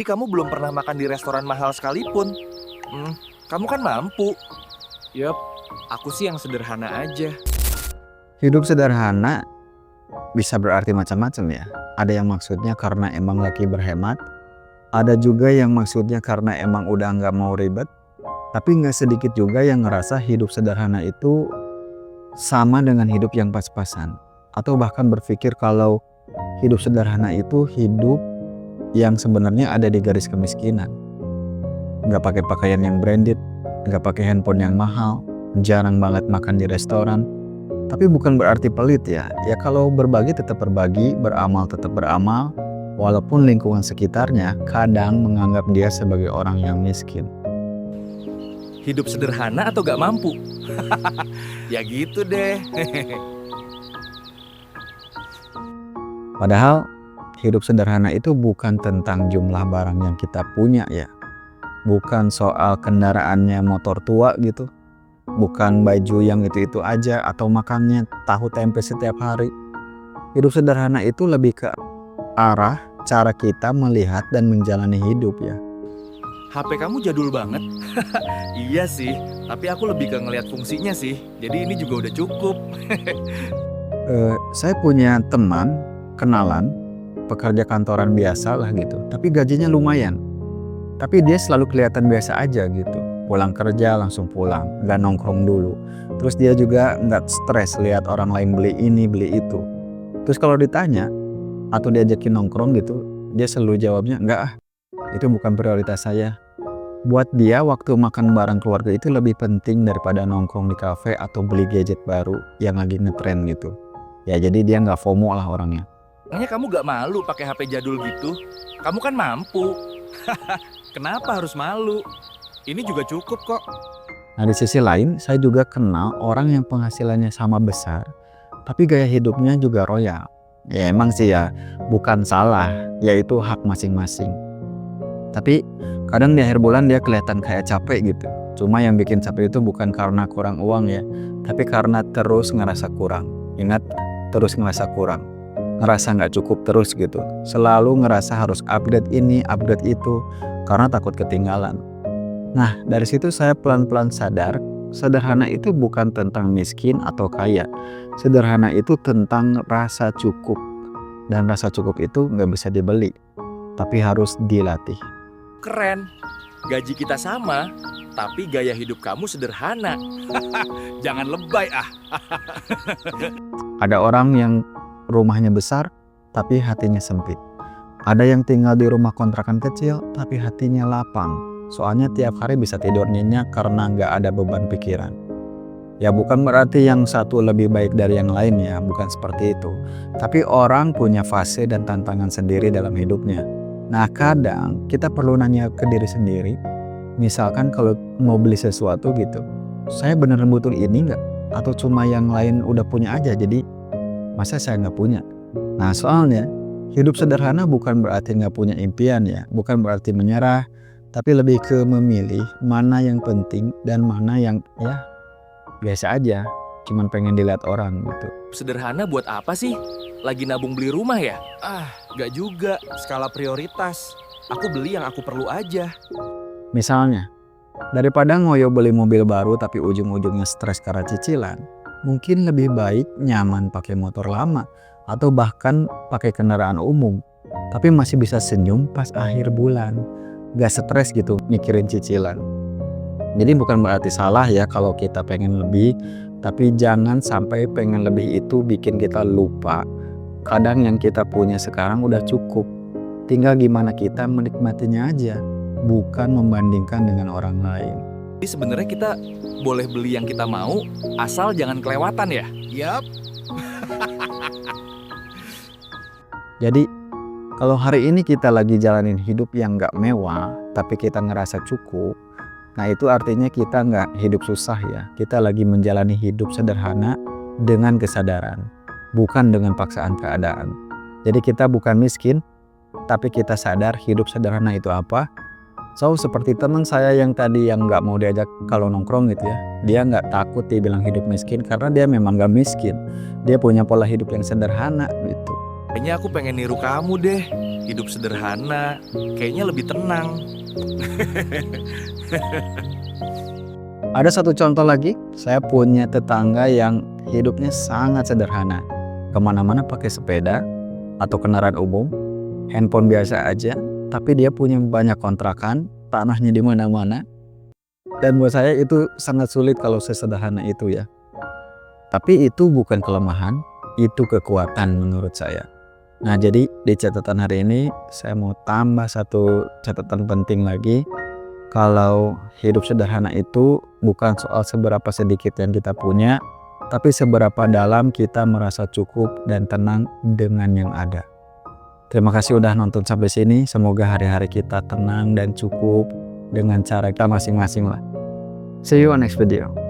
Tapi kamu belum pernah makan di restoran mahal sekalipun. Hmm, kamu kan mampu. Yup, aku sih yang sederhana aja. Hidup sederhana bisa berarti macam-macam ya. Ada yang maksudnya karena emang lagi berhemat. Ada juga yang maksudnya karena emang udah nggak mau ribet. Tapi nggak sedikit juga yang ngerasa hidup sederhana itu sama dengan hidup yang pas-pasan. Atau bahkan berpikir kalau hidup sederhana itu hidup yang sebenarnya ada di garis kemiskinan. Nggak pakai pakaian yang branded, nggak pakai handphone yang mahal, jarang banget makan di restoran. Tapi bukan berarti pelit ya. Ya kalau berbagi tetap berbagi, beramal tetap beramal. Walaupun lingkungan sekitarnya kadang menganggap dia sebagai orang yang miskin. Hidup sederhana atau gak mampu? Ya gitu deh. Padahal hidup sederhana itu bukan tentang jumlah barang yang kita punya ya. Bukan soal kendaraannya motor tua gitu. Bukan baju yang itu-itu aja atau makannya tahu tempe setiap hari. Hidup sederhana itu lebih ke arah cara kita melihat dan menjalani hidup ya. HP kamu jadul banget. Iya sih, tapi aku lebih ke ngelihat fungsinya sih. Jadi ini juga udah cukup. Saya punya teman, kenalan, pekerja kantoran biasa lah gitu. Tapi gajinya lumayan. Tapi dia selalu kelihatan biasa aja gitu. Pulang kerja langsung pulang, nggak nongkrong dulu. Terus dia juga nggak stres lihat orang lain beli ini, beli itu. Terus kalau ditanya, atau diajakin nongkrong gitu, dia selalu jawabnya, enggak ah, itu bukan prioritas saya. Buat dia waktu makan bareng keluarga itu lebih penting daripada nongkrong di kafe atau beli gadget baru yang lagi ngetren gitu. Ya jadi dia nggak FOMO lah orangnya. Makanya kamu gak malu pakai HP jadul gitu? Kamu kan mampu. Kenapa harus malu? Ini juga cukup kok. Nah di sisi lain saya juga kenal orang yang penghasilannya sama besar tapi gaya hidupnya juga royal. Ya emang sih ya bukan salah, yaitu hak masing-masing. Tapi kadang di akhir bulan dia kelihatan kayak capek gitu. Cuma yang bikin capek itu bukan karena kurang uang ya, tapi karena terus ngerasa kurang. Ingat, terus ngerasa kurang. Ngerasa nggak cukup terus gitu. Selalu ngerasa harus upgrade ini, upgrade itu, karena takut ketinggalan. Nah, dari situ saya pelan-pelan sadar, sederhana itu bukan tentang miskin atau kaya. Sederhana itu tentang rasa cukup. Dan rasa cukup itu nggak bisa dibeli, tapi harus dilatih. Keren. Gaji kita sama, tapi gaya hidup kamu sederhana. Jangan lebay ah. Ada orang yang rumahnya besar, tapi hatinya sempit. Ada yang tinggal di rumah kontrakan kecil, tapi hatinya lapang. Soalnya tiap hari bisa tidur nyenyak karena nggak ada beban pikiran. Ya bukan berarti yang satu lebih baik dari yang lain ya, bukan seperti itu. Tapi orang punya fase dan tantangan sendiri dalam hidupnya. Nah kadang kita perlu nanya ke diri sendiri, misalkan kalau mau beli sesuatu gitu, saya beneran butuh ini nggak? Atau cuma yang lain udah punya aja, jadi masa saya nggak punya? Nah soalnya hidup sederhana bukan berarti nggak punya impian ya, bukan berarti menyerah, tapi lebih ke memilih mana yang penting dan mana yang ya biasa aja, cuman pengen dilihat orang gitu. Sederhana buat apa sih? Lagi nabung beli rumah ya? Ah, gak juga. Skala prioritas. Aku beli yang aku perlu aja. Misalnya, daripada ngoyo beli mobil baru tapi ujung-ujungnya stres karena cicilan, mungkin lebih baik nyaman pakai motor lama atau bahkan pakai kendaraan umum, tapi masih bisa senyum pas akhir bulan. Gak stres gitu mikirin cicilan. Jadi bukan berarti salah ya kalau kita pengen lebih, tapi jangan sampai pengen lebih itu bikin kita lupa. Kadang yang kita punya sekarang udah cukup. Tinggal gimana kita menikmatinya aja, bukan membandingkan dengan orang lain. Jadi sebenarnya kita boleh beli yang kita mau, asal jangan kelewatan ya? Yap. Jadi kalau hari ini kita lagi jalanin hidup yang gak mewah, tapi kita ngerasa cukup, nah itu artinya kita nggak hidup susah ya. Kita lagi menjalani hidup sederhana dengan kesadaran, bukan dengan paksaan keadaan. Jadi kita bukan miskin, tapi kita sadar hidup sederhana itu apa. So seperti teman saya yang tadi yang nggak mau diajak kalau nongkrong gitu ya. Dia nggak takut dibilang hidup miskin karena dia memang nggak miskin. Dia punya pola hidup yang sederhana gitu. Kayaknya aku pengen niru kamu deh. Hidup sederhana, kayaknya lebih tenang. Ada satu contoh lagi, saya punya tetangga yang hidupnya sangat sederhana. Kemana-mana pakai sepeda atau kendaraan umum, handphone biasa aja, tapi dia punya banyak kontrakan, tanahnya di mana-mana. Dan buat saya itu sangat sulit kalau sesederhana itu ya. Tapi itu bukan kelemahan, itu kekuatan menurut saya. Nah, jadi di catatan hari ini saya mau tambah satu catatan penting lagi. Kalau hidup sederhana itu bukan soal seberapa sedikit yang kita punya, tapi seberapa dalam kita merasa cukup dan tenang dengan yang ada. Terima kasih udah nonton sampai sini. Semoga hari-hari kita tenang dan cukup dengan cara kita masing-masing lah. See you on next video.